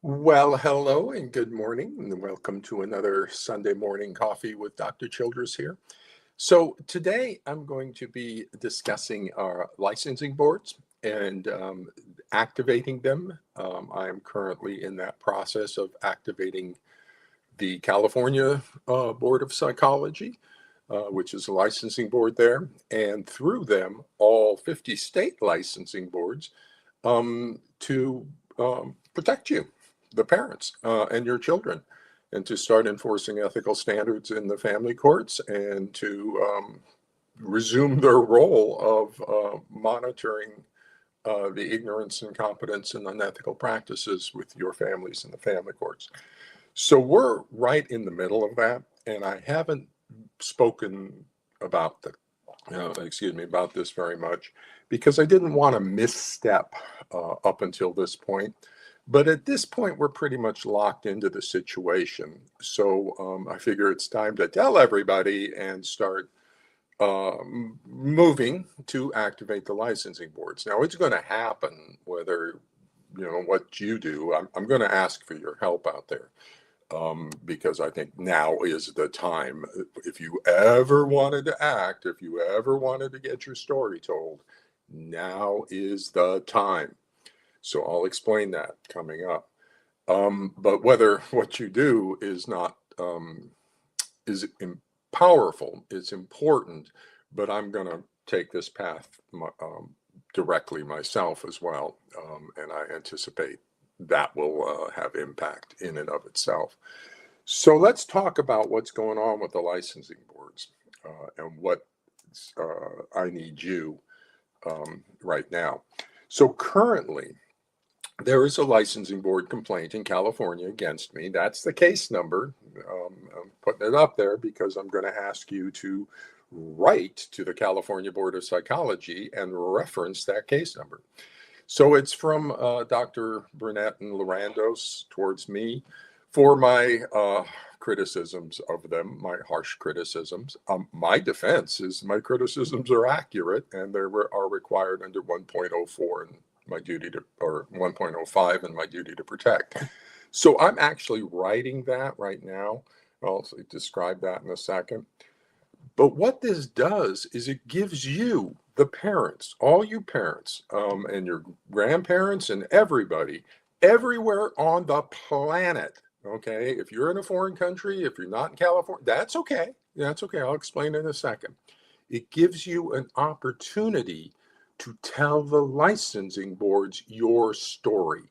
Well, hello and good morning, and welcome to another Sunday morning coffee with Dr. Childress here. So, today I'm going to be discussing our licensing boards and activating them. I am currently in that process of activating the California Board of Psychology, which is a licensing board there, and through them, all 50 state licensing boards to protect you, the parents, and your children, and to start enforcing ethical standards in the family courts and to resume their role of monitoring the ignorance, incompetence, and unethical practices with your families in the family courts. So we're right in the middle of that, and I haven't spoken about the about this very much because I didn't want to misstep up until this point. But at this point, we're pretty much locked into the situation. So I figure it's time to tell everybody and start moving to activate the licensing boards. Now, it's going to happen whether, what you do. I'm going to ask for your help out there. Because I think now is the time. If you ever wanted to act, if you ever wanted to get your story told, now is the time. So I'll explain that coming up. But whether what you do is not is powerful, it's important. But I'm going to take this path directly myself as well, and I anticipate that will have impact in and of itself. So let's talk about what's going on with the licensing boards and what I need you right now. So currently, there is a licensing board complaint in California against me. That's the case number. I'm putting it up there because I'm going to ask you to write to the California Board of Psychology and reference that case number. So it's from Dr. Burnett and Lorandos towards me for my criticisms of them, my harsh criticisms. My defense is my criticisms are accurate and they are required under 1.04 and my duty to, or 1.05 and my duty to protect. So I'm actually writing that right now. I'll describe that in a second. But what this does is it gives you, the parents, all you parents, and your grandparents and everybody, everywhere on the planet, okay? If you're in a foreign country, if you're not in California, that's okay. That's okay. I'll explain in a second. It gives you an opportunity to tell the licensing boards your story.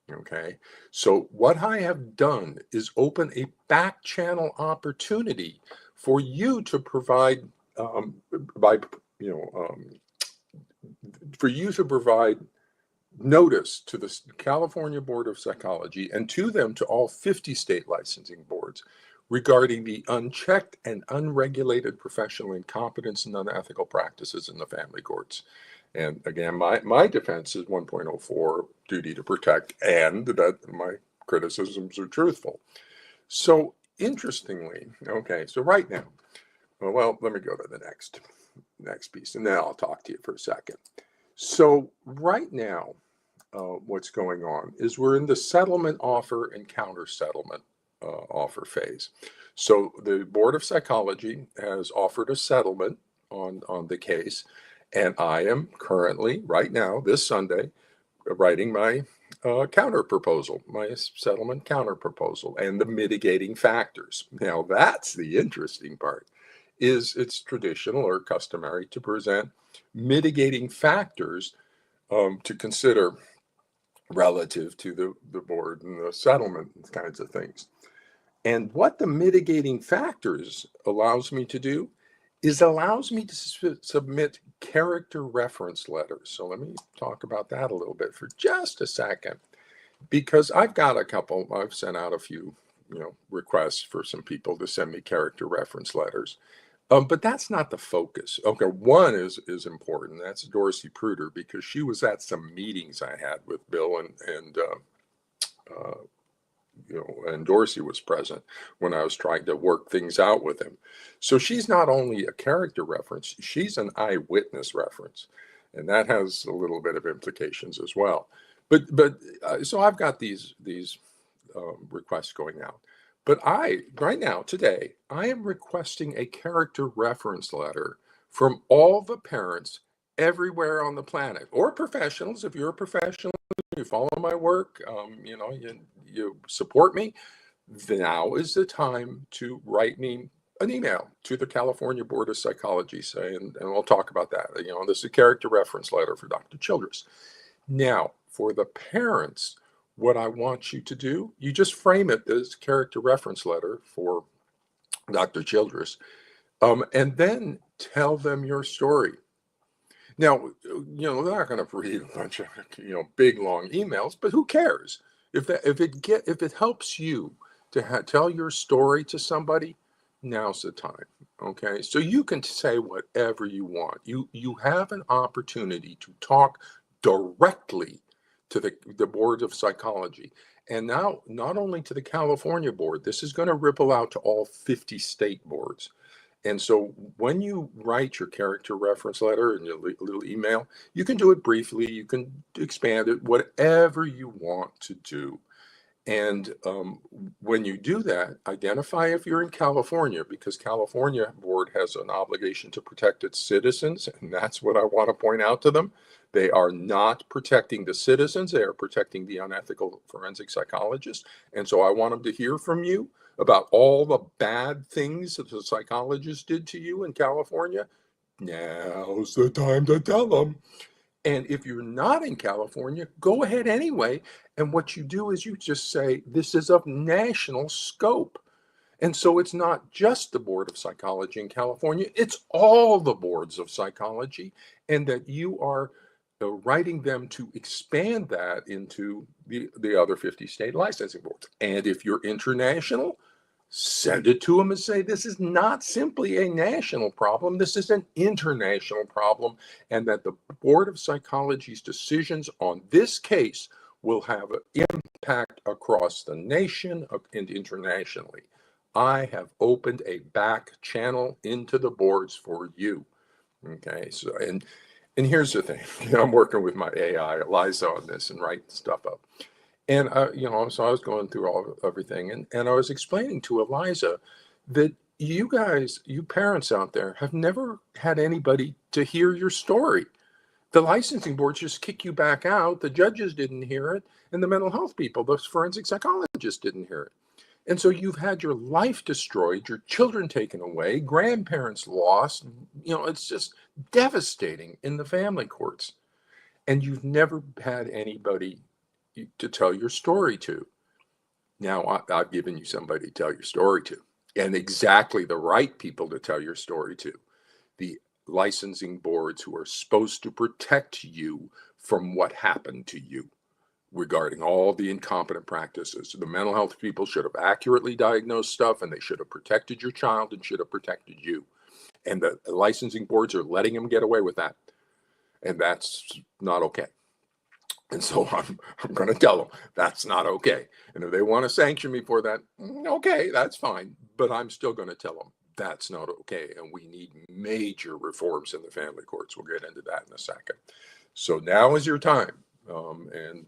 Okay. So what I have done is open a back channel opportunity for you to provide by for you to provide notice to the California Board of Psychology and to them to all 50 state licensing boards regarding the unchecked and unregulated professional incompetence and unethical practices in the family courts. And again, my defense is 1.04 duty to protect and that my criticisms are truthful. So interestingly, okay, so right now, well, let me go to the next piece and then I'll talk to you for a second. So right now, what's going on is we're in the settlement offer and counter settlement offer phase. So the Board of Psychology has offered a settlement on the case, and I am currently, right now, this Sunday, writing my counter proposal, my settlement counter proposal, and the mitigating factors. Now, that's the interesting part, is it's traditional or customary to present mitigating factors to consider relative to the board and the settlement kinds of things. And what the mitigating factors allows me to do is allows me to submit character reference letters. So let me talk about that a little bit for just a second, because I've got a couple, I've sent out a few, requests for some people to send me character reference letters. But that's not the focus. Okay, one is important. That's Dorsey Pruder, because she was at some meetings I had with Bill and Dorsey was present when I was trying to work things out with him. So she's not only a character reference, she's an eyewitness reference. And that has a little bit of implications as well. So I've got these requests going out. But right now, today, I am requesting a character reference letter from all the parents everywhere on the planet, or professionals. If you're a professional, you follow my work, you support me. Now is the time to write me an email to the California Board of Psychology, and we'll talk about that. This is a character reference letter for Dr. Childress. Now, for the parents, what I want you to do, you just frame it as character reference letter for Dr. Childress, and then tell them your story. Now, they're not going to read a bunch of big long emails, but who cares if it helps you to tell your story to somebody? Now's the time. Okay, so you can say whatever you want. You have an opportunity to talk directly to the Board of Psychology. And now, not only to the California board, this is going to ripple out to all 50 state boards. And so when you write your character reference letter in your little email, you can do it briefly, you can expand it, whatever you want to do. And when you do that, identify if you're in California, because California board has an obligation to protect its citizens. And that's what I want to point out to them. They are not protecting the citizens. They are protecting the unethical forensic psychologists. And so I want them to hear from you about all the bad things that the psychologists did to you in California. Now's the time to tell them. And if you're not in California, go ahead anyway. And what you do is you just say, this is of national scope. And so it's not just the Board of Psychology in California, it's all the boards of psychology, and that you are writing them to expand that into the other 50 state licensing boards. And if you're international, send it to them and say, this is not simply a national problem, this is an international problem, and that the Board of Psychology's decisions on this case will have an impact across the nation and internationally. I have opened a back channel into the boards for you. Okay, so and here's the thing, I'm working with my AI, Eliza, on this and writing stuff up. And, so I was going through everything, and I was explaining to Eliza that you guys, you parents out there, have never had anybody to hear your story. The licensing boards just kick you back out. The judges didn't hear it, and the mental health people, the forensic psychologists didn't hear it. And so you've had your life destroyed, your children taken away, grandparents lost. It's just devastating in the family courts. And you've never had anybody to tell your story to. Now, I've given you somebody to tell your story to, and exactly the right people to tell your story to. The licensing boards who are supposed to protect you from what happened to you regarding all the incompetent practices. The mental health people should have accurately diagnosed stuff, and they should have protected your child and should have protected you. And the licensing boards are letting them get away with that. And that's not okay. And so I'm going to tell them that's not okay. And if they want to sanction me for that, okay, that's fine. But I'm still going to tell them that's not okay. And we need major reforms in the family courts. We'll get into that in a second. So now is your time. And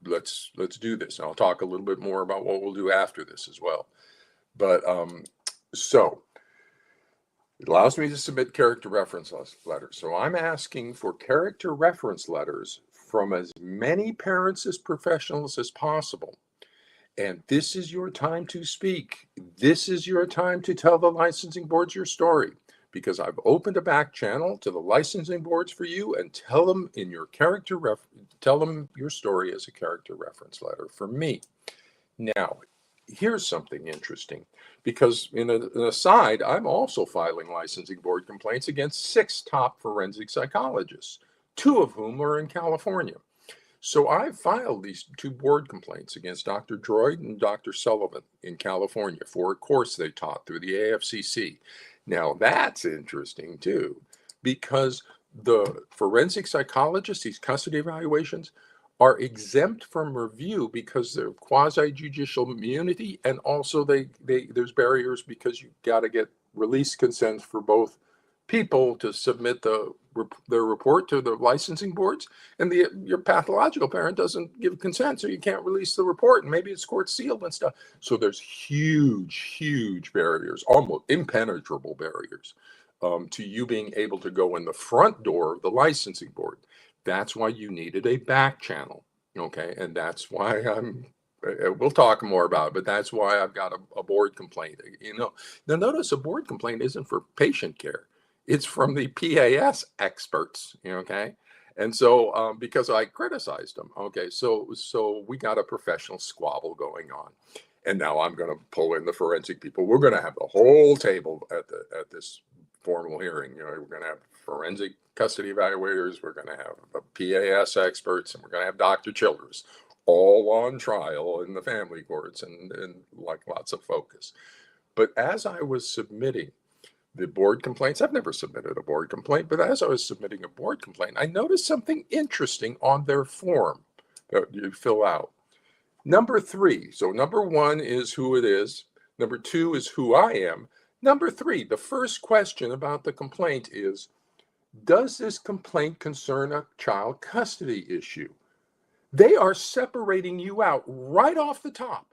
let's do this. And I'll talk a little bit more about what we'll do after this as well. But so it allows me to submit character reference letters. So I'm asking for character reference letters from as many parents as professionals as possible. And this is your time to speak. This is your time to tell the licensing boards your story, because I've opened a back channel to the licensing boards for you, and tell them in your tell them your story as a character reference letter for me. Now, here's something interesting, because in an aside, I'm also filing licensing board complaints against 6 top forensic psychologists, 2 of whom are in California. So I filed these 2 board complaints against Dr. Droyd and Dr. Sullivan in California for a course they taught through the AFCC. Now that's interesting too, because the forensic psychologists, these custody evaluations, are exempt from review because they're quasi-judicial immunity, and also there's barriers because you've got to get release consents for both people to submit the their report to the licensing boards, and your pathological parent doesn't give consent, so you can't release the report, and maybe it's court sealed and stuff. So there's huge barriers, almost impenetrable barriers, to you being able to go in the front door of the licensing board. That's why you needed a back channel, okay? And that's why we'll talk more about it, but that's why I've got a board complaint. Now notice a board complaint isn't for patient care. It's from the PAS experts, okay? And so, because I criticized them, okay, so we got a professional squabble going on. And now I'm going to pull in the forensic people. We're going to have the whole table at this formal hearing. We're going to have forensic custody evaluators. We're going to have PAS experts, and we're going to have Dr. Chidress, all on trial in the family courts, and like lots of focus. But as I was submitting the board complaints, I've never submitted a board complaint, but as I was submitting a board complaint, I noticed something interesting on their form that you fill out. Number 3, so number 1 is who it is. Number 2 is who I am. Number 3, the first question about the complaint is, does this complaint concern a child custody issue? They are separating you out right off the top.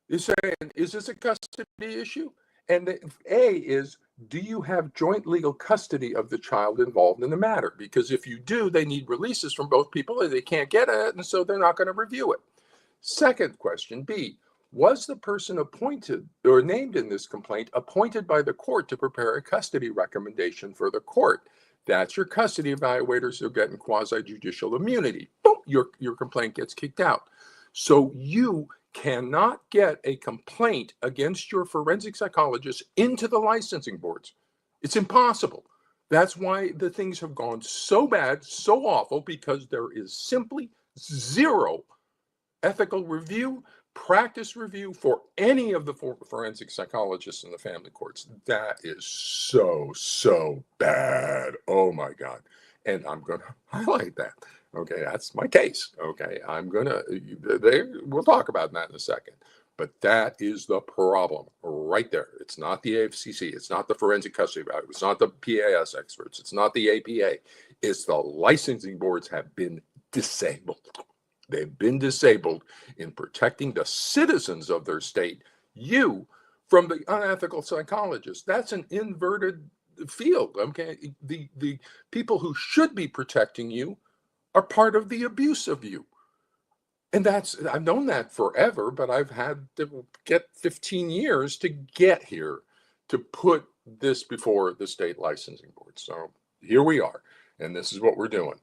They're saying, is this a custody issue? And the A is, do you have joint legal custody of the child involved in the matter? Because if you do, they need releases from both people, and they can't get it, and so they're not going to review it. Second question, B, was the person appointed or named in this complaint appointed by the court to prepare a custody recommendation for the court? That's your custody evaluators who are getting quasi-judicial immunity. Boom, your complaint gets kicked out. So you cannot get a complaint against your forensic psychologist into the licensing boards. It's impossible. That's why the things have gone so bad, so awful, because there is simply zero ethical review, practice review for any of the forensic psychologists in the family courts. That is so bad. Oh my God. And I'm going to highlight that. Okay, that's my case. Okay, we'll talk about that in a second. But that is the problem right there. It's not the AFCC. It's not the forensic custody evaluators. It's not the PAS experts. It's not the APA. It's the licensing boards have been disabled. They've been disabled in protecting the citizens of their state, you, from the unethical psychologists. That's an inverted field. Okay, the people who should be protecting you are part of the abuse of you. And I've known that forever, but I've had to get 15 years to get here to put this before the state licensing board. So here we are, and this is what we're doing.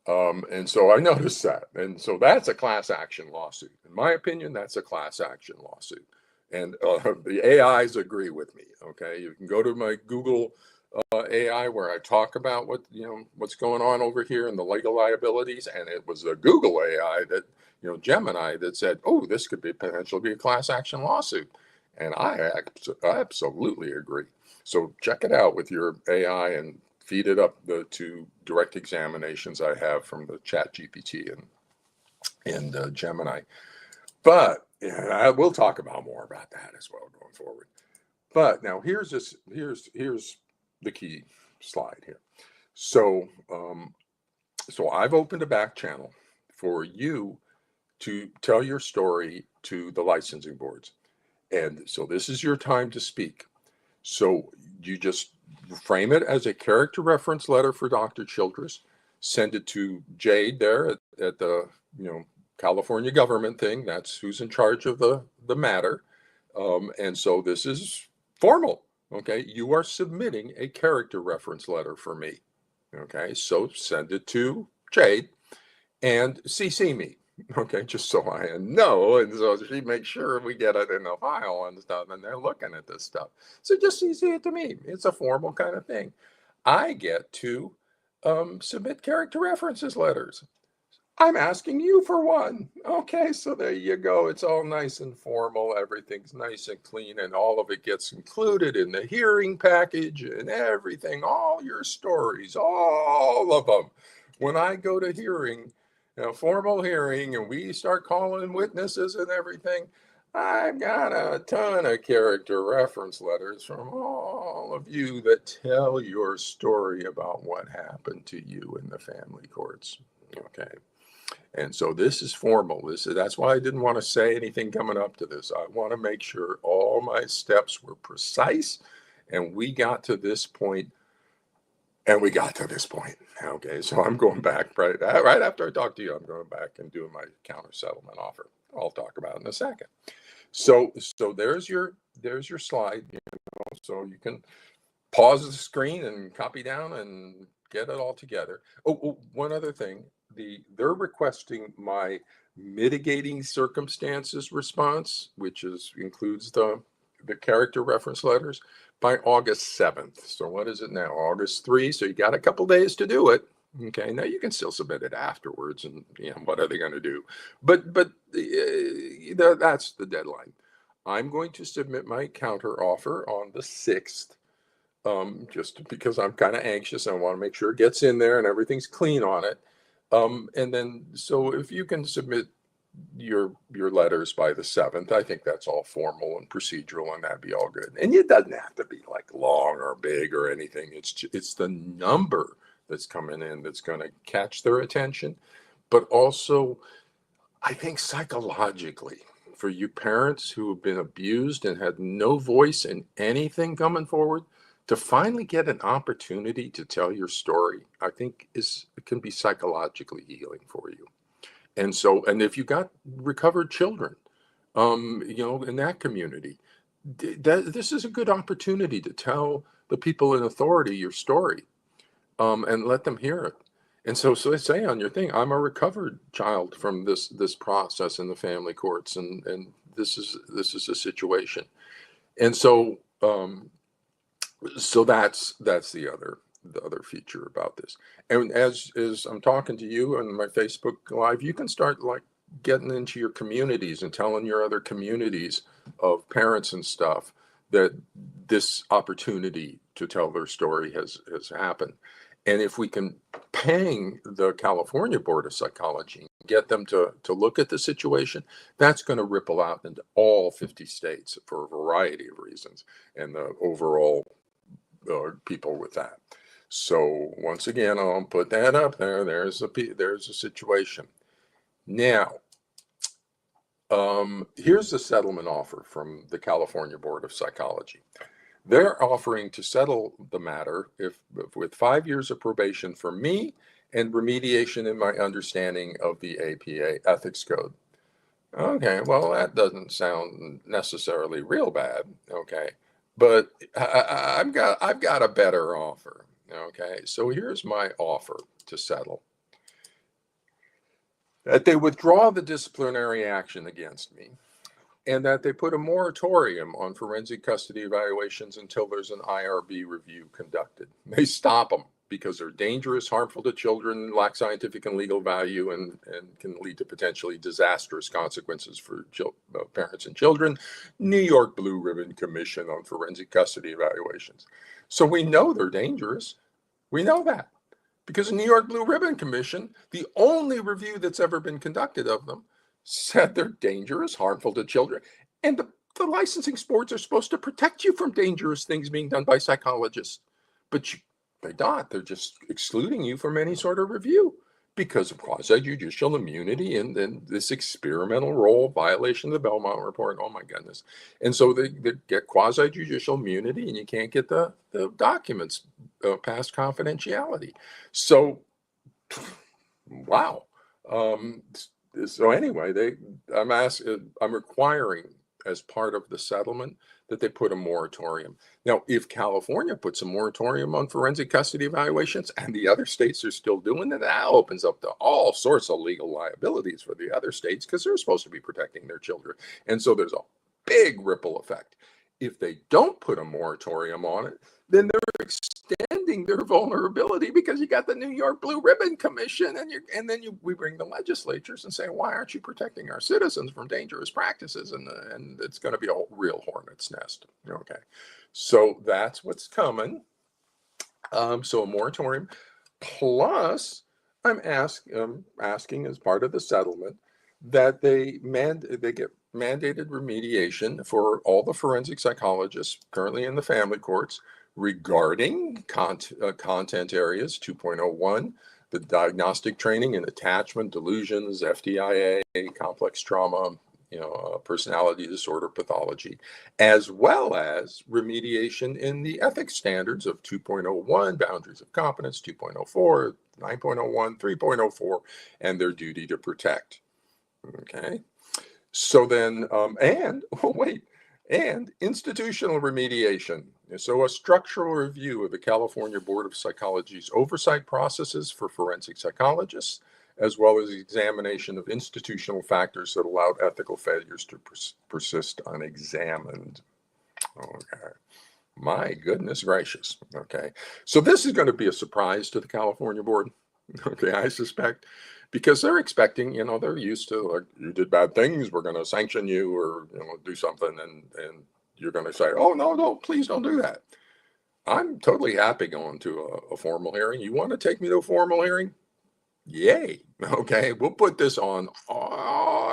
And so I noticed that. And so that's a class action lawsuit. In my opinion, that's a class action lawsuit. And the AIs agree with me. Okay, you can go to my Google AI where I talk about what's going on over here and the legal liabilities. And it was a Google AI that, Gemini, that said, oh, this could potentially be a class action lawsuit. And I absolutely agree. So check it out with your AI and feed it up to direct examinations I have from the Chat GPT and Gemini. But we'll talk about more about that as well going forward. But now here's the key slide here. So I've opened a back channel for you to tell your story to the licensing boards. And so this is your time to speak. So you just frame it as a character reference letter for Dr. Chidress, send it to Jade there at the California government thing. That's who's in charge of the matter. And so this is formal. Okay, you are submitting a character reference letter for me. Okay, so send it to Jade and CC me. Okay, just so I know, and so she makes sure we get it in the file and stuff, and they're looking at this stuff. So just CC it to me. It's a formal kind of thing. I get to submit character references letters. I'm asking you for one. Okay, so there you go. It's all nice and formal. Everything's nice and clean, and all of it gets included in the hearing package and everything, all your stories, all of them. When I go to hearing, formal hearing, and we start calling witnesses and everything, I've got a ton of character reference letters from all of you that tell your story about what happened to you in the family courts. Okay. And so this is formal. That's why I didn't want to say anything coming up to this. I want to make sure all my steps were precise and we got to this point. And we got to this point. Okay, so I'm going back right after I talk to you. I'm going back and doing my counter settlement offer. I'll talk about it in a second. So there's your slide. So you can pause the screen and copy down and get it all together. Oh, one other thing. They're requesting my mitigating circumstances response, which includes the character reference letters, by August 7th. So what is it now? August 3. So you got a couple days to do it. Okay, now you can still submit it afterwards, and what are they going to do? But that's the deadline. I'm going to submit my counter offer on the 6th, just because I'm kind of anxious. I want to make sure it gets in there and everything's clean on it. And then, so if you can submit your letters by the 7th, I think that's all formal and procedural, and that'd be all good. And it doesn't have to be like long or big or anything. It's the number that's coming in that's going to catch their attention, but also I think psychologically, for you parents who have been abused and had no voice in anything coming forward, to finally get an opportunity to tell your story, I think it can be psychologically healing for you. And if you got recovered children, in that community, this is a good opportunity to tell the people in authority your story, and let them hear it. And so they say on your thing, I'm a recovered child from this process in the family courts, and this is a situation. And so that's the other feature about this. And as I'm talking to you on my Facebook Live, you can start like getting into your communities and telling your other communities of parents and stuff that this opportunity to tell their story has happened. And if we can ping the California Board of Psychology, get them to look at the situation, that's going to ripple out into all 50 states for a variety of reasons, and the overall people with that. So once again, I'll put that up there. There's a situation. Now, here's the settlement offer from the California Board of Psychology. They're offering to settle the matter if with 5 years of probation for me and remediation in my understanding of the APA ethics code. Okay, well, that doesn't sound necessarily real bad. Okay, but I've got a better offer. Okay, so here's my offer to settle: that they withdraw the disciplinary action against me, and that they put a moratorium on forensic custody evaluations until there's an IRB review conducted. They stop them because they're dangerous, harmful to children, lack scientific and legal value, and can lead to potentially disastrous consequences for parents and children. New York Blue Ribbon Commission on Forensic Custody Evaluations. So we know they're dangerous. We know that because the New York Blue Ribbon Commission, the only review that's ever been conducted of them, said they're dangerous, harmful to children. And the licensing boards are supposed to protect you from dangerous things being done by psychologists. But they're not. They're just excluding you from any sort of review because of quasi-judicial immunity and then this experimental role violation of the Belmont Report. Oh, my goodness. And so they get quasi-judicial immunity, and you can't get the documents past confidentiality. So, wow. So anyway, I'm requiring as part of the settlement that they put a moratorium. Now, if California puts a moratorium on forensic custody evaluations and the other states are still doing it, that opens up to all sorts of legal liabilities for the other states because they're supposed to be protecting their children. And so there's a big ripple effect. If they don't put a moratorium on it, then they're extending their vulnerability because you got the New York Blue Ribbon Commission, and then we bring the legislatures and say, why aren't you protecting our citizens from dangerous practices? And it's going to be a real hornet's nest. Okay, so that's what's coming. So a moratorium, plus I'm asking as part of the settlement that they get mandated remediation for all the forensic psychologists currently in the family courts regarding content areas 2.01, the diagnostic training in attachment, delusions, FDIA, complex trauma, personality disorder pathology, as well as remediation in the ethics standards of 2.01, boundaries of competence, 2.04, 9.01, 3.04, and their duty to protect. Okay. So then, and institutional remediation. So a structural review of the California Board of Psychology's oversight processes for forensic psychologists, as well as examination of institutional factors that allowed ethical failures to persist unexamined. Okay. My goodness gracious. Okay. So this is going to be a surprise to the California Board. Okay, I suspect, because they're expecting, they're used to, like, you did bad things, we're going to sanction you, or do something, and you're going to say, oh no, please don't do that. I'm totally happy going to a formal hearing. You want to take me to a formal hearing? Yay. Okay, we'll put this on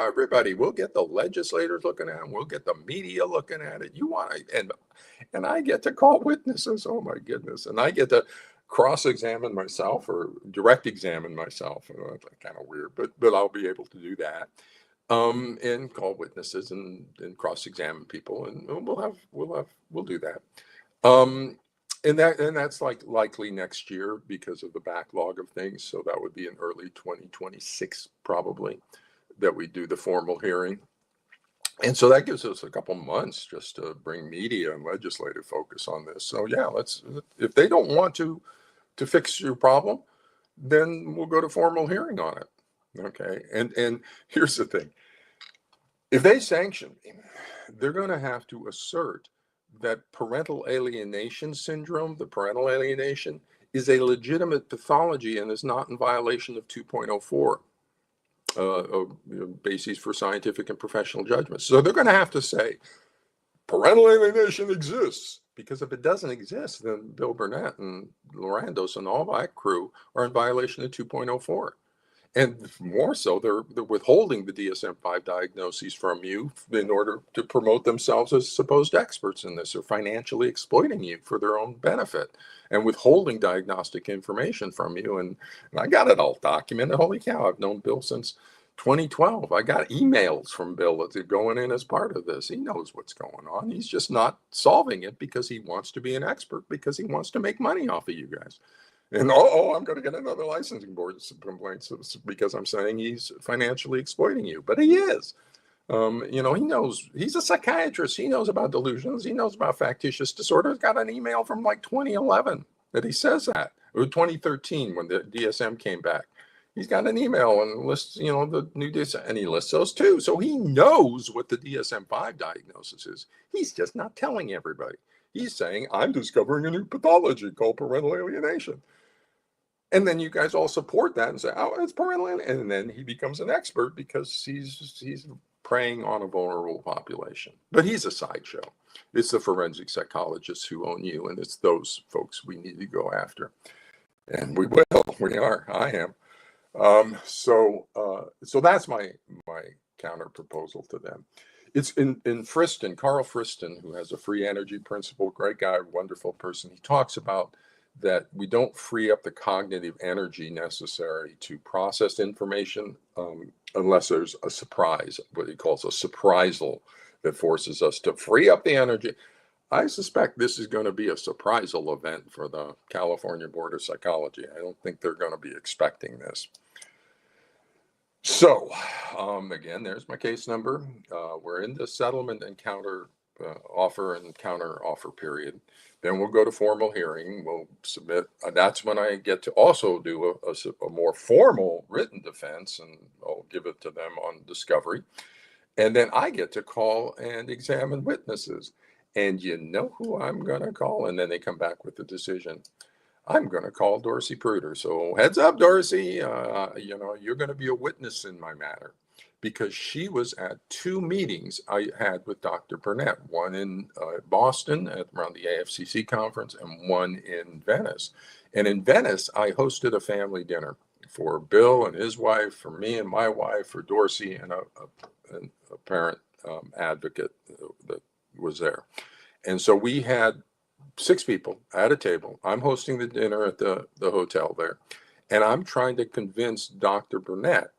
everybody. We'll get the legislators looking at it. We'll get the media looking at it. You want to, and I get to call witnesses. Oh my goodness. And I get to cross-examine myself or direct examine myself. That's kind of weird, but I'll be able to do that. And call witnesses and cross-examine people, and we'll do that. And that's likely next year because of the backlog of things. So that would be in early 2026 probably that we do the formal hearing. And so that gives us a couple months just to bring media and legislative focus on this. So yeah, if they don't want to fix your problem, then we'll go to formal hearing on it. Okay. And here's the thing. If they sanction me, they're going to have to assert that parental alienation syndrome, the parental alienation, is a legitimate pathology and is not in violation of 2.04. Bases for scientific and professional judgment. So they're going to have to say parental alienation exists, because if it doesn't exist, then Bill Burnett and Lorandos and all that crew are in violation of 2.04. And more so, they're withholding the DSM-5 diagnoses from you in order to promote themselves as supposed experts in this, or financially exploiting you for their own benefit and withholding diagnostic information from you. And I got it all documented. Holy cow, I've known Bill since 2012. I got emails from Bill that's going in as part of this. He knows what's going on. He's just not solving it because he wants to be an expert, because he wants to make money off of you guys. And I'm going to get another licensing board complaint because I'm saying he's financially exploiting you. But he is. He knows. He's a psychiatrist. He knows about delusions. He knows about factitious disorders. Got an email from like 2011 that he says that, or 2013 when the DSM came back. He's got an email and lists, the new DSM, and he lists those too. So he knows what the DSM-5 diagnosis is. He's just not telling everybody. He's saying, I'm discovering a new pathology called parental alienation. And then you guys all support that and say, oh, it's parental alienation. And then he becomes an expert because he's preying on a vulnerable population. But he's a sideshow. It's the forensic psychologists who own you, and it's those folks we need to go after. And we will. We are. I am. So that's my counter proposal to them. It's in Friston, Carl Friston, who has a free energy principle, great guy, wonderful person. He talks about that we don't free up the cognitive energy necessary to process information unless there's a surprise, what he calls a surprisal, that forces us to free up the energy. I suspect this is going to be a surprisal event for the California Board of Psychology. I don't think they're going to be expecting this. So, again, there's my case number. We're in the settlement and counter offer period. Then we'll go to formal hearing. We'll submit. That's when I get to also do a more formal written defense, and I'll give it to them on discovery. And then I get to call and examine witnesses. And you know who I'm going to call? And then they come back with the decision. I'm going to call Dorsey Pruder. So heads up, Dorsey, you're going to be a witness in my matter, because she was at two meetings I had with Dr. Burnett, one in Boston around the AFCC conference and one in Venice. And in Venice, I hosted a family dinner for Bill and his wife, for me and my wife, for Dorsey and a parent advocate that was there. And so we had 6 people at a table. I'm hosting the dinner at the hotel there, and I'm trying to convince Dr. Burnett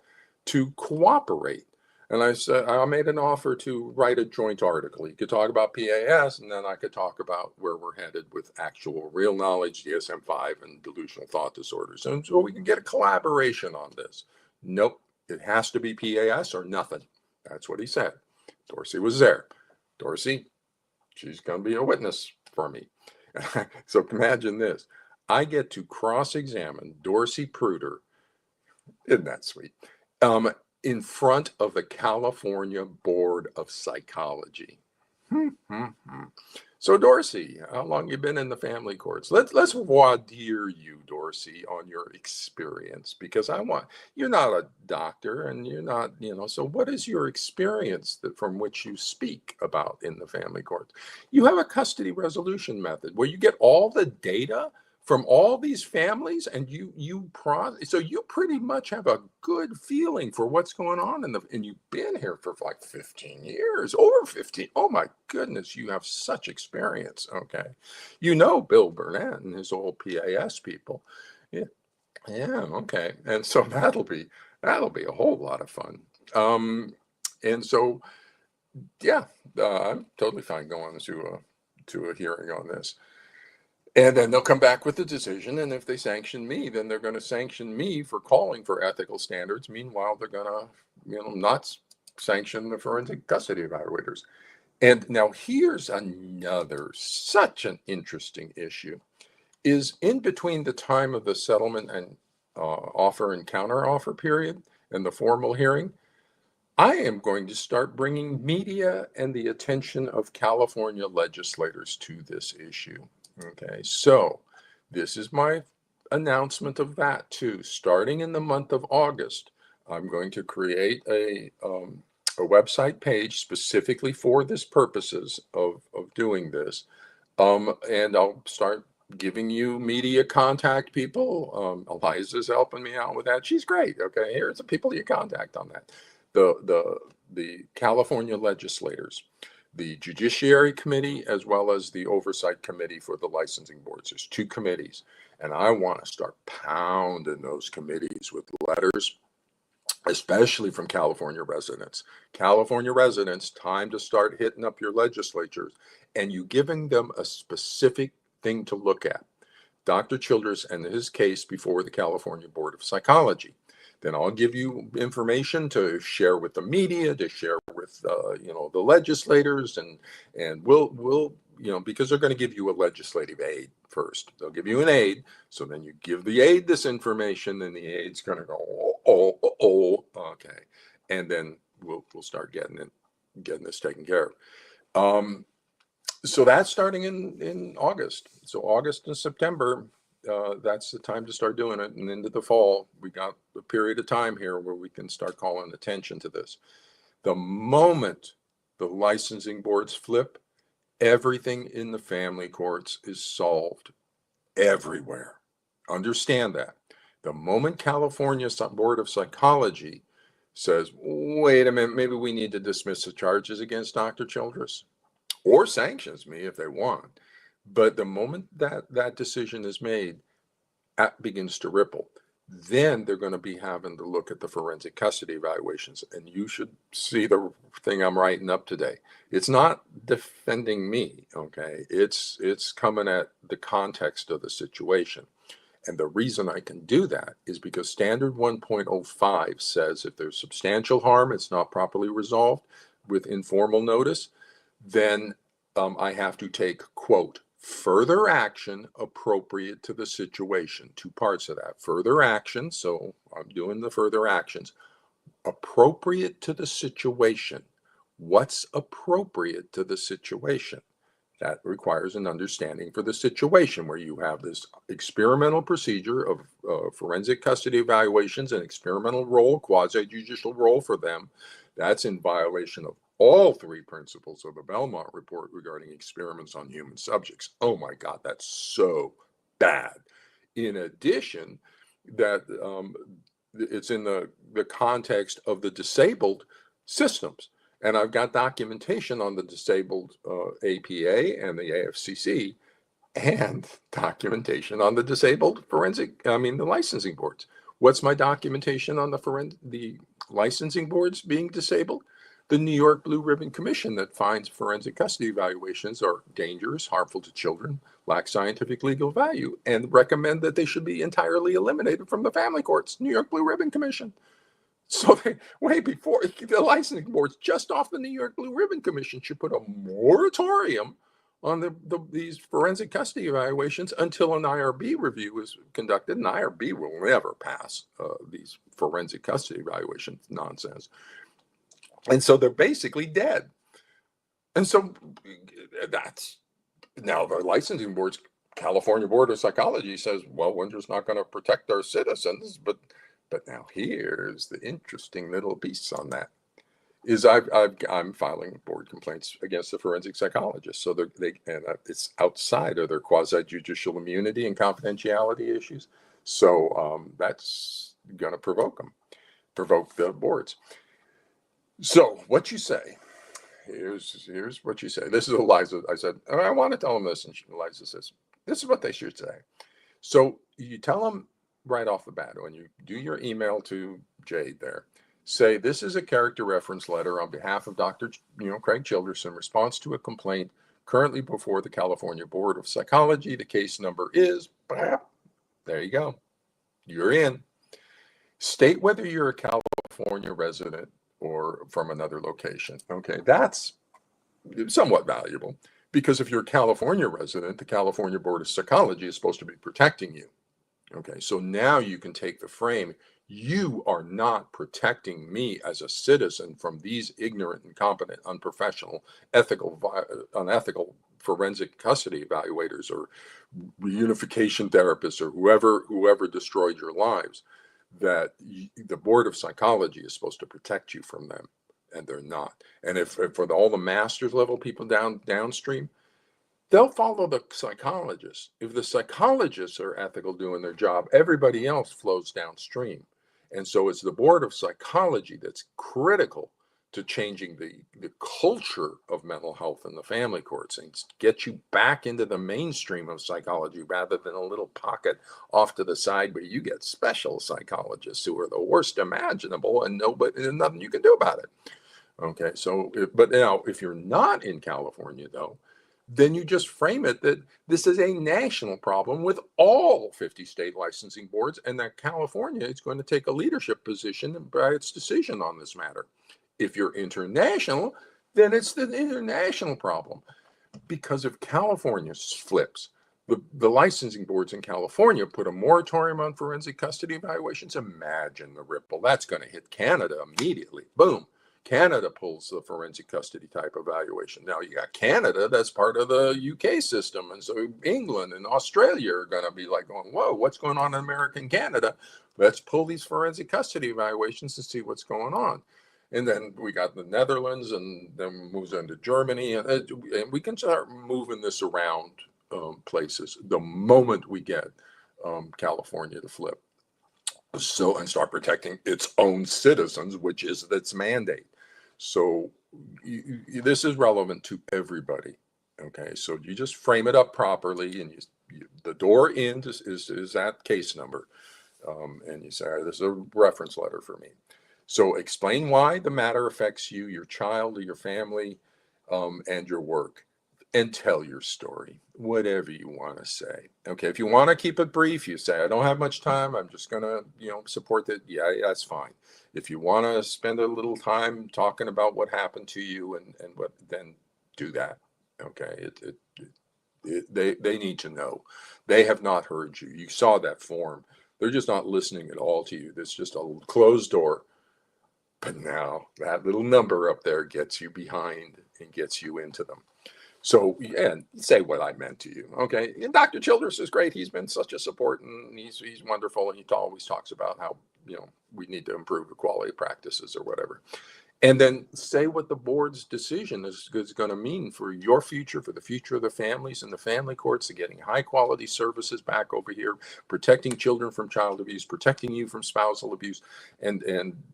to cooperate. And I said, I made an offer to write a joint article. He could talk about PAS, and then I could talk about where we're headed with actual real knowledge, DSM-5, and delusional thought disorders. And so we can get a collaboration on this. Nope, it has to be PAS or nothing. That's what he said. Dorsey was there. Dorsey, she's going to be a witness for me. So imagine this. I get to cross-examine Dorsey Pruder. Isn't that sweet? In front of the California Board of Psychology. So Dorsey, how long you been in the family courts? Let's voir dire you, Dorsey, on your experience, because you're not a doctor and you're not, so what is your experience from which you speak about in the family courts? You have a custody resolution method where you get all the data from all these families, and so you pretty much have a good feeling for what's going on and you've been here for like 15 years, over 15. Oh my goodness, you have such experience. Okay. Bill Burnett and his old PAS people. Yeah. Okay. And so that'll be a whole lot of fun. And so, yeah, I'm totally fine going to a hearing on this. And then they'll come back with the decision. And if they sanction me, then they're going to sanction me for calling for ethical standards. Meanwhile, they're going to, not sanction the forensic custody evaluators. And now here's such an interesting issue, is in between the time of the settlement and offer and counteroffer period and the formal hearing, I am going to start bringing media and the attention of California legislators to this issue. Okay, so this is my announcement of that too. Starting in the month of August, I'm going to create a website page specifically for this purposes of doing this. And I'll start giving you media contact people. Eliza's helping me out with that. She's great. Okay, here's the people you contact on that. The California legislators, the Judiciary Committee, as well as the Oversight Committee for the licensing boards. There's 2 committees, and I want to start pounding those committees with letters, especially from California residents. California residents, time to start hitting up your legislatures, and you giving them a specific thing to look at. Dr. Chidress and his case before the California Board of Psychology. Then I'll give you information to share with the media, to share with the legislators, and we'll because they're going to give you a legislative aid first. They'll give you an aid, so then you give the aid this information, and the aid's going to go okay, and then we'll start getting this taken care of. So that's starting in August. So August and September. That's the time to start doing it. And into the fall, we got a period of time here where we can start calling attention to this. The moment the licensing boards flip, everything in the family courts is solved everywhere. Understand that. The moment California Board of Psychology says, wait a minute, maybe we need to dismiss the charges against Dr. Chidress, or sanctions me if they want. But the moment that decision is made, that begins to ripple. Then they're going to be having to look at the forensic custody evaluations. And you should see the thing I'm writing up today. It's not defending me, okay? It's coming at the context of the situation. And the reason I can do that is because Standard 1.05 says if there's substantial harm, it's not properly resolved with informal notice, then I have to take, quote, further action appropriate to the situation. 2 parts of that. Further action, so I'm doing the further actions, appropriate to the situation. What's appropriate to the situation? That requires an understanding for the situation where you have this experimental procedure of forensic custody evaluations, an experimental role, quasi-judicial role for them. That's in violation of all 3 principles of the Belmont Report regarding experiments on human subjects. Oh my God, that's so bad. In addition, that it's in the context of the disabled systems. And I've got documentation on the disabled APA and the AFCC, and documentation on the disabled the licensing boards. What's my documentation on the licensing boards being disabled? The New York Blue Ribbon Commission that finds forensic custody evaluations are dangerous, harmful to children, lack scientific legal value, and recommend that they should be entirely eliminated from the family courts. New York Blue Ribbon Commission. So way before the licensing boards, just off the New York Blue Ribbon Commission, should put a moratorium on these forensic custody evaluations until an IRB review is conducted. And IRB will never pass these forensic custody evaluations nonsense. And so they're basically dead. And so that's now the licensing board's California Board of Psychology says, well, we're just not going to protect our citizens. But now here's the interesting little piece on that. Is I'm filing board complaints against the forensic psychologists. So it's outside of their quasi-judicial immunity and confidentiality issues. So that's going to provoke the boards. So what you say, here's what you say. This is Eliza. I said, I want to tell them this. And Eliza says, this is what they should say. So you tell them right off the bat, when you do your email to Jade there, say, this is a character reference letter on behalf of Dr. Craig Chidress in response to a complaint currently before the California Board of Psychology. The case number is, there you go. You're in. State whether you're a California resident or from another location. Okay, that's somewhat valuable, because if you're a California resident, the California Board of Psychology is supposed to be protecting you. Okay, so now you can take the frame. You are not protecting me as a citizen from these ignorant, incompetent, unprofessional, unethical forensic custody evaluators or reunification therapists or whoever destroyed your lives. That the Board of Psychology is supposed to protect you from them, and they're not. And if for all the master's level people downstream, they'll follow the psychologists. If the psychologists are ethical doing their job, everybody else flows downstream. And so it's the Board of Psychology that's critical to changing the culture of mental health in the family courts and get you back into the mainstream of psychology rather than a little pocket off to the side where you get special psychologists who are the worst imaginable and nothing you can do about it. Okay, so, but now if you're not in California though, then you just frame it that this is a national problem with all 50 state licensing boards, and that California is going to take a leadership position by its decision on this matter. If you're international, then it's the international problem. Because if California flips, the licensing boards in California put a moratorium on forensic custody evaluations, imagine the ripple. That's going to hit Canada immediately. Boom. Canada pulls the forensic custody type evaluation. Now you got Canada, that's part of the UK system. And so England and Australia are going to be like going, whoa, what's going on in America and Canada? Let's pull these forensic custody evaluations to see what's going on. And then we got the Netherlands, and then moves into Germany. And we can start moving this around places the moment we get California to flip. So, and start protecting its own citizens, which is its mandate. So this is relevant to everybody. Okay, so you just frame it up properly, and the door in is that case number. And you say, all right, this is a reference letter for me. So explain why the matter affects you, your child, or your family, and your work, and tell your story, whatever you want to say. Okay, if you want to keep it brief, you say, I don't have much time, I'm just going to, support that. Yeah, that's fine. If you want to spend a little time talking about what happened to you and what, then do that. Okay, they need to know. They have not heard you. You saw that form. They're just not listening at all to you. There's just a closed door. But now that little number up there gets you behind and gets you into them. So, yeah, say what I meant to you. Okay. And Dr. Chidress is great. He's been such a support, and he's wonderful. And he always talks about how, we need to improve the quality of practices or whatever. and then say what the board's decision is going to mean for your future, for the future of the families and the family courts, and getting high quality services back over here, protecting children from child abuse, protecting you from spousal abuse, and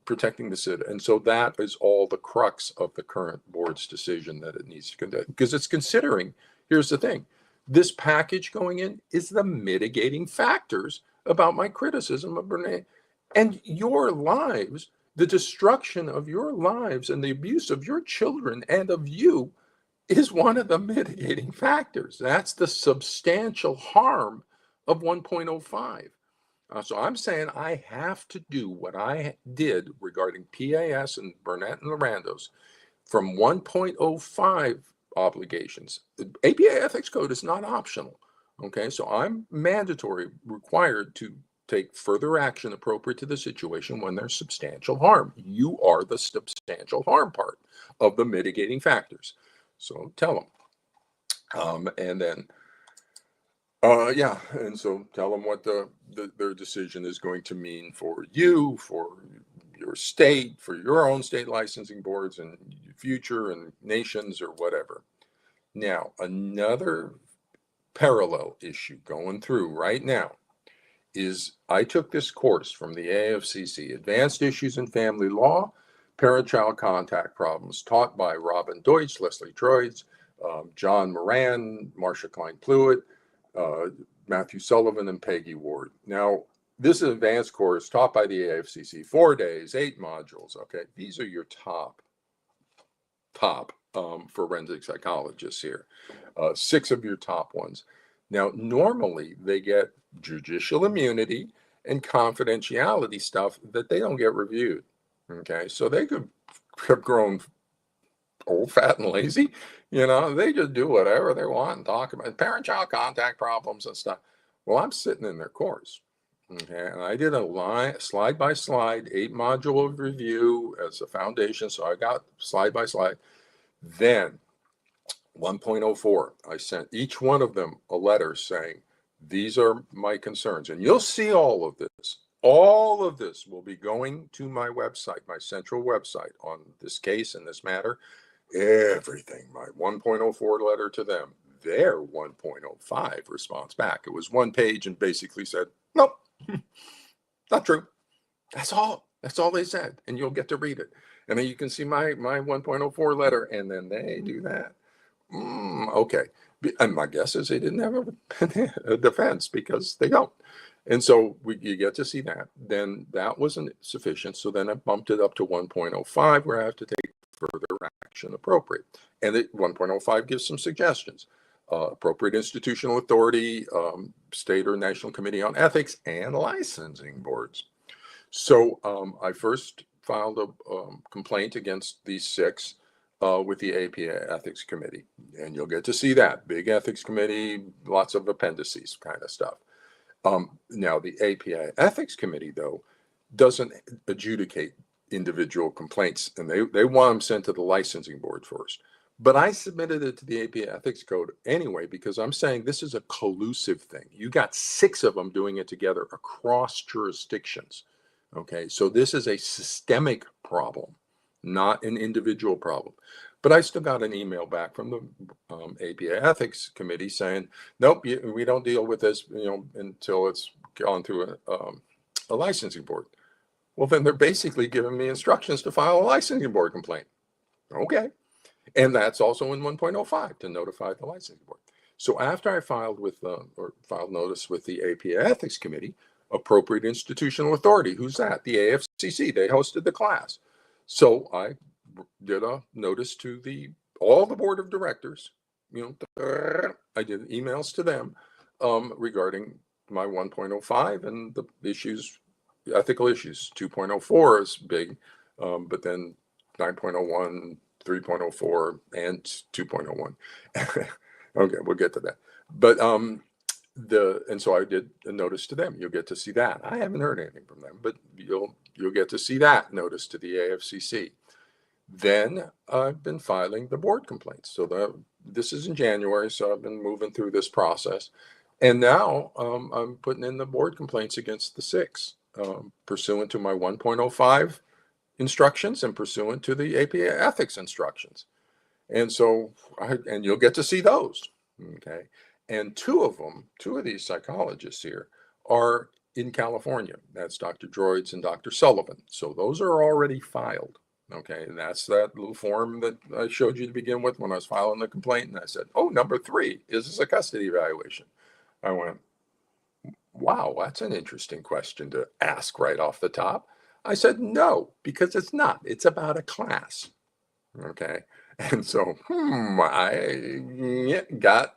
protecting the city. And so that is all the crux of the current board's decision that it needs to conduct, because it's considering, here's the thing, this package going in is the mitigating factors about my criticism of Brene and your lives. The destruction of your lives and the abuse of your children and of you is one of the mitigating factors. That's the substantial harm of 1.05. So I'm saying I have to do what I did regarding PAS and Burnett and Lorandos from 1.05 obligations. The APA Ethics Code is not optional. Okay, so I'm mandatory, required to take further action appropriate to the situation when there's substantial harm. You are the substantial harm part of the mitigating factors. So tell them. And then, yeah, and so tell them what their decision is going to mean for you, for your state, for your own state licensing boards and future and nations or whatever. Now, another parallel issue going through right now is I took this course from the AFCC, Advanced Issues in Family Law, Parent-Child Contact Problems, taught by Robin Deutsch, Leslie Troyes, John Moran, Marcia Klein-Pluitt, Matthew Sullivan, and Peggy Ward. Now, this is an advanced course taught by the AFCC, 4 days, 8 modules. Okay, these are your top forensic psychologists here, 6 of your top ones. Now, normally they get judicial immunity and confidentiality stuff that they don't get reviewed. Okay, so they could have grown old, fat, and lazy. They just do whatever they want and talk about parent-child contact problems and stuff. Well, I'm sitting in their course. Okay, and I did a slide-by-slide 8-module review as a foundation, so I got slide-by-slide. Then 1.04, I sent each one of them a letter saying, these are my concerns. And you'll see all of this. All of this will be going to my website, my central website on this case and this matter. Everything, my 1.04 letter to them, their 1.05 response back. It was 1 page and basically said, nope, not true. That's all. That's all they said. And you'll get to read it. And then you can see my 1.04 letter, and then they do that. Okay. And my guess is they didn't have a defense because they don't. And so you get to see that. Then that wasn't sufficient. So then I bumped it up to 1.05 where I have to take further action appropriate. And 1.05 gives some suggestions. Appropriate institutional authority, state or national committee on ethics, and licensing boards. So I first filed a complaint against these 6 with the APA Ethics Committee. And you'll get to see that. Big ethics committee, lots of appendices kind of stuff. Now, the APA Ethics Committee, though, doesn't adjudicate individual complaints, and they want them sent to the licensing board first. But I submitted it to the APA Ethics Code anyway, because I'm saying this is a collusive thing. You got 6 of them doing it together across jurisdictions. Okay, so this is a systemic problem, not an individual problem. But I still got an email back from the APA Ethics Committee saying, nope, we don't deal with this, until it's gone through a licensing board. Well, then they're basically giving me instructions to file a licensing board complaint. Okay. And that's also in 1.05 to notify the licensing board. So after I filed notice with the APA Ethics Committee, appropriate institutional authority, who's that? The AFCC. They hosted the class. So I did a notice to all the board of directors. I did emails to them regarding my 1.05 and the issues, ethical issues. 2.04 is big, but then 9.01, 3.04, and 2.01. Okay, we'll get to that. But and so I did a notice to them. You'll get to see that. I haven't heard anything from them, but you'll get to see that notice to the AFCC. Then I've been filing the board complaints. So this is in January, so I've been moving through this process. And now I'm putting in the board complaints against the 6, pursuant to my 1.05 instructions and pursuant to the APA ethics instructions. And so, and you'll get to see those. Okay. And two of these psychologists here are in California. That's Dr. Droids and Dr. Sullivan. So those are already filed. Okay. And that's that little form that I showed you to begin with when I was filing the complaint. And I said, oh, number 3, is this a custody evaluation? I went, wow, that's an interesting question to ask right off the top. I said, no, because it's not. It's about a class. Okay. And so, I got,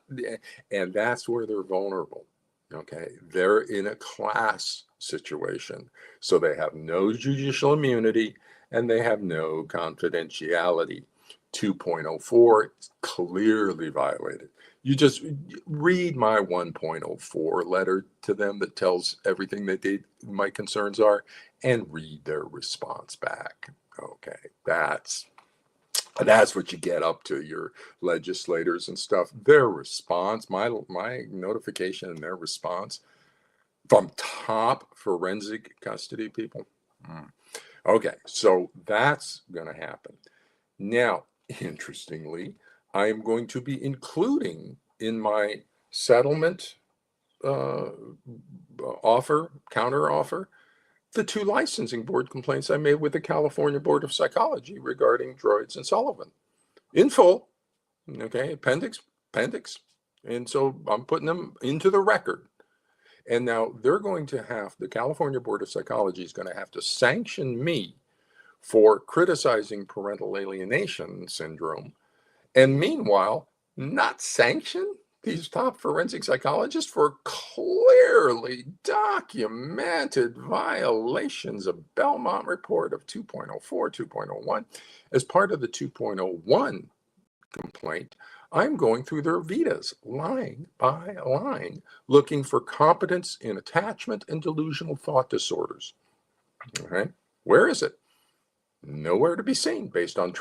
and that's where they're vulnerable. Okay. They're in a class situation. So they have no judicial immunity and they have no confidentiality. 2.04 is clearly violated. You just read my 1.04 letter to them that tells everything that my concerns are, and read their response back. Okay. That's what you get up to, your legislators and stuff. Their response, my notification and their response from top forensic custody people. Okay, so that's going to happen. Now, interestingly, I am going to be including in my settlement counter offer, the 2 licensing board complaints I made with the California Board of Psychology regarding Droids and Sullivan in full. Okay, appendix. And so I'm putting them into the record. And now the California Board of Psychology is going to have to sanction me for criticizing parental alienation syndrome. And meanwhile, not sanction these top forensic psychologists for clearly documented violations of Belmont Report of 2.04, 2.01. As part of the 2.01 complaint, I'm going through their vitas line by line, looking for competence in attachment and delusional thought disorders. Okay, where is it? Nowhere to be seen based on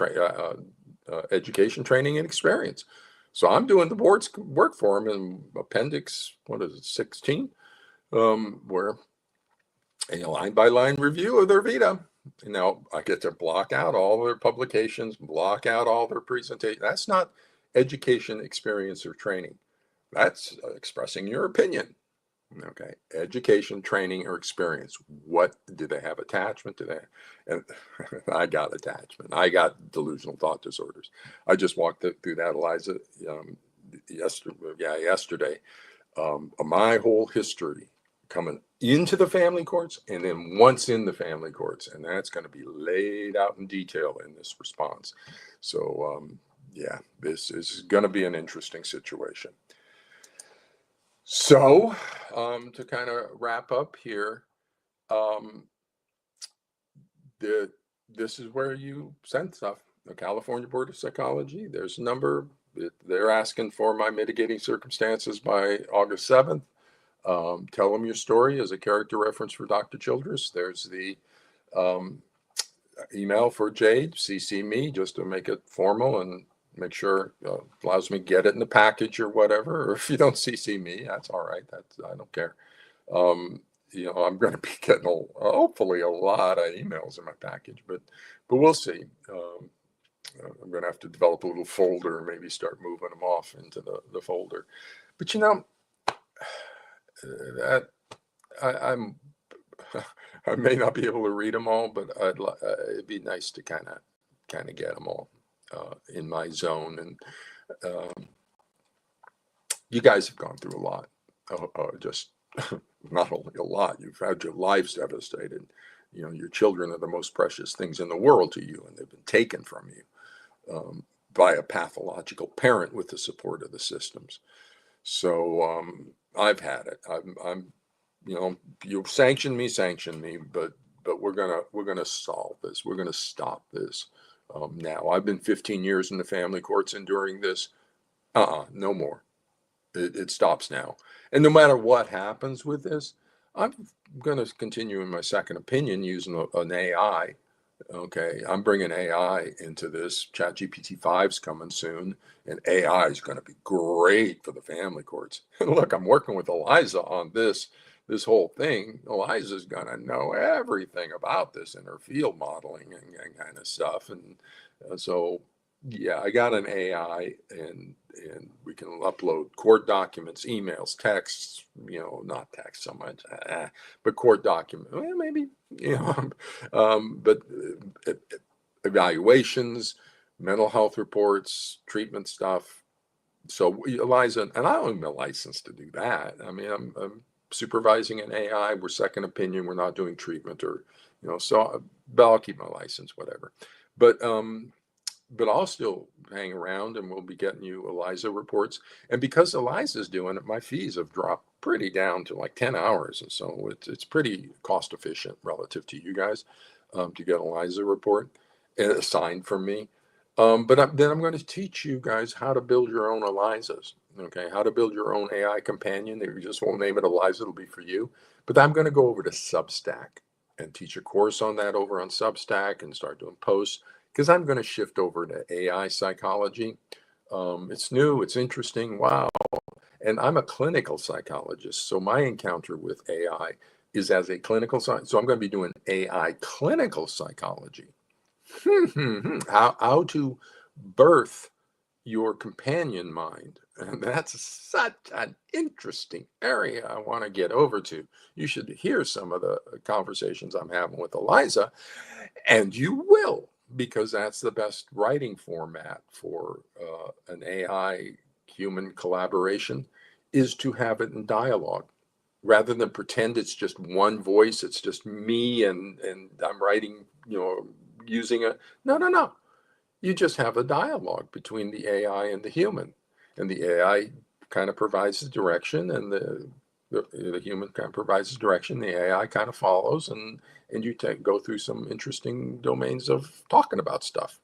education, training, and experience. So I'm doing the board's work for them in appendix, 16, where a line-by-line review of their vita. And now I get to block out all their publications, block out all their presentations. That's not education, experience, or training. That's expressing your opinion. Okay, education, training, or experience. What do they have? Attachment? Do they? And I got attachment. I got delusional thought disorders. I just walked through that, Eliza, yesterday. My whole history coming into the family courts, and then once in the family courts, and that's going to be laid out in detail in this response. So, this is going to be an interesting situation. So, to kind of wrap up here, this is where you send stuff. The California Board of Psychology, there's a number. They're asking for my mitigating circumstances by August 7th. Tell them your story as a character reference for Dr. Chidress. There's the email for Jade, CC me, just to make it formal and make sure allows me to get it in the package or whatever. Or if you don't CC me, that's all right. I don't care. I'm going to be getting hopefully a lot of emails in my package, but we'll see. I'm going to have to develop a little folder and maybe start moving them off into the folder. But that I may not be able to read them all, but it'd be nice to kind of get them all in my zone. And you guys have gone through a lot. Just not only a lot, you've had your lives devastated. Your children are the most precious things in the world to you, and they've been taken from you by a pathological parent with the support of the systems. So I've had it. I'm you sanction me, but we're gonna solve this. We're gonna stop this. Now I've been 15 years in the family courts enduring this. No more. It stops now. And no matter what happens with this, I'm going to continue in my second opinion using an AI. Okay, I'm bringing AI into this. ChatGPT 5's coming soon, and AI is going to be great for the family courts. And look, I'm working with Eliza on this this whole thing, Eliza's going to know everything about this in her field modeling and kind of stuff. And so, yeah, I got an AI, and we can upload court documents, emails, texts, not text so much, but court document, well, maybe, but evaluations, mental health reports, treatment stuff. So Eliza, and I don't even have a license to do that. I mean, I'm supervising an AI. We're second opinion. We're not doing treatment, or, so, but I'll keep my license, whatever. But I'll still hang around, and we'll be getting you Eliza reports. And because Eliza's doing it, my fees have dropped pretty down to like 10 hours. And so it's pretty cost efficient relative to you guys, to get Eliza report assigned from me. But then I'm going to teach you guys how to build your own Elizas. Okay, how to build your own AI companion. You just won't name it Eliza, it'll be for you. But I'm going to go over to Substack and teach a course on that over on Substack and start doing posts, because I'm going to shift over to AI psychology. It's new, it's interesting. Wow. And I'm a clinical psychologist. So my encounter with AI is as a clinical science. So I'm going to be doing AI clinical psychology. How to birth your companion mind. And that's such an interesting area I want to get over to. You should hear some of the conversations I'm having with Eliza, and you will, because that's the best writing format for an AI human collaboration, is to have it in dialogue rather than pretend it's just one voice. It's just me, and I'm writing, using a, no. You just have a dialogue between the AI and the human, and the AI kind of provides the direction, and the human kind of provides the direction. The AI kind of follows, and you go through some interesting domains of talking about stuff.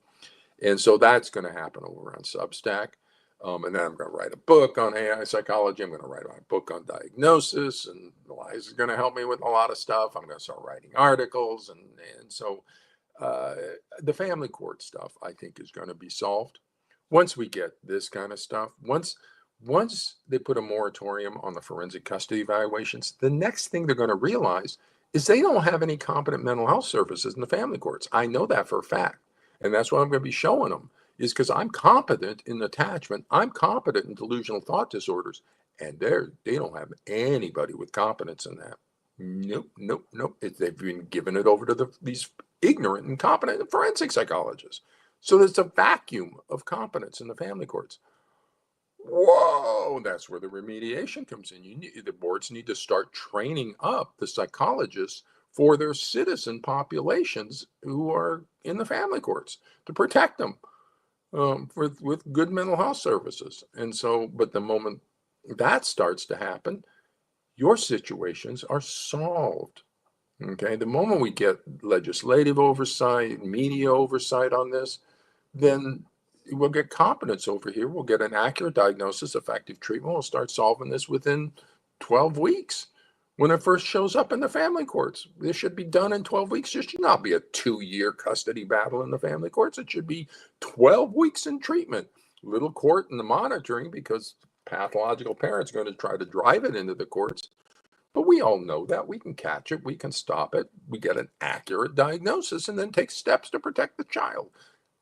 And so that's going to happen over on Substack. And then I'm going to write a book on AI psychology. I'm going to write a book on diagnosis, and Eliza's going to help me with a lot of stuff. I'm going to start writing articles, and so the family court stuff, I think, is going to be solved once we get this kind of stuff. Once they put a moratorium on the forensic custody evaluations, the next thing they're going to realize is they don't have any competent mental health services in the family courts. I know that for a fact. And that's what I'm going to be showing them, is because I'm competent in attachment. I'm competent in delusional thought disorders. And they don't have anybody with competence in that. Nope. They've been giving it over to these ignorant, incompetent forensic psychologists. So there's a vacuum of competence in the family courts. Whoa, that's where the remediation comes in. The boards need to start training up the psychologists for their citizen populations who are in the family courts to protect them with good mental health services. And so, but the moment that starts to happen, your situations are solved. Okay, the moment we get legislative oversight, media oversight on this, then we'll get competence over here. We'll get an accurate diagnosis, effective treatment. We'll start solving this within 12 weeks when it first shows up in the family courts. This should be done in 12 weeks. It should not be a 2-year custody battle in the family courts. It should be 12 weeks in treatment. Little court in the monitoring, because pathological parents are going to try to drive it into the courts. But we all know that. We can catch it. We can stop it. We get an accurate diagnosis and then take steps to protect the child.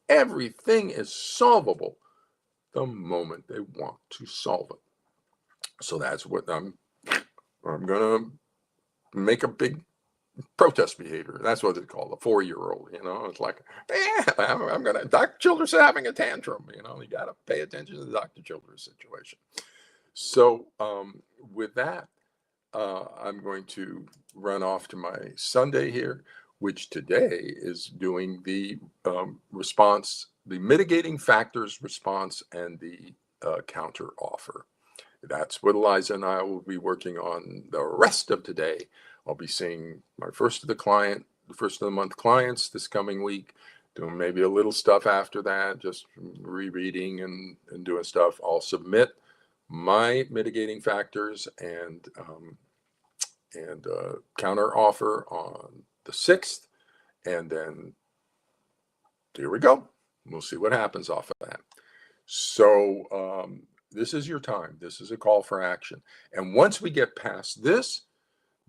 Everything is solvable the moment they want to solve it. So that's what I'm going to make a big protest behavior. That's what it's called, a 4-year-old. It's like, I'm going to, Dr. Childress is having a tantrum. You got to pay attention to the Dr. Childress situation. So with that, I'm going to run off to my Sunday here, which today is doing the response, the mitigating factors response, and the counter offer. That's what Eliza and I will be working on the rest of today. I'll be seeing my first of the month clients this coming week, doing maybe a little stuff after that, just rereading and doing stuff. I'll submit my mitigating factors and counter offer on the 6th, and then here we go. We'll see what happens off of that. So this is your time. This is a call for action. And once we get past this,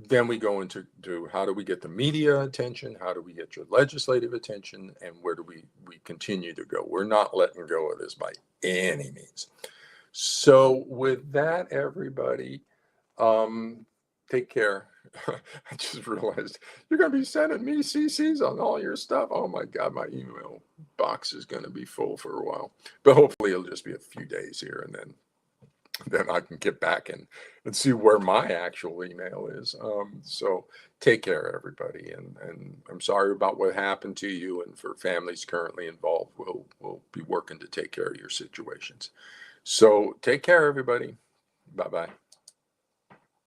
Then we go into how do we get the media attention? How do we get your legislative attention? And where do we continue to go? We're not letting go of this by any means. So with that, everybody, um, take care. I just realized you're going to be sending me CCs on all your stuff. Oh my God, my email box is going to be full for a while. But hopefully it'll just be a few days here, and then I can get back and see where my actual email is. So take care, everybody. And I'm sorry about what happened to you, and for families currently involved, we'll be working to take care of your situations. So take care, everybody. Bye-bye.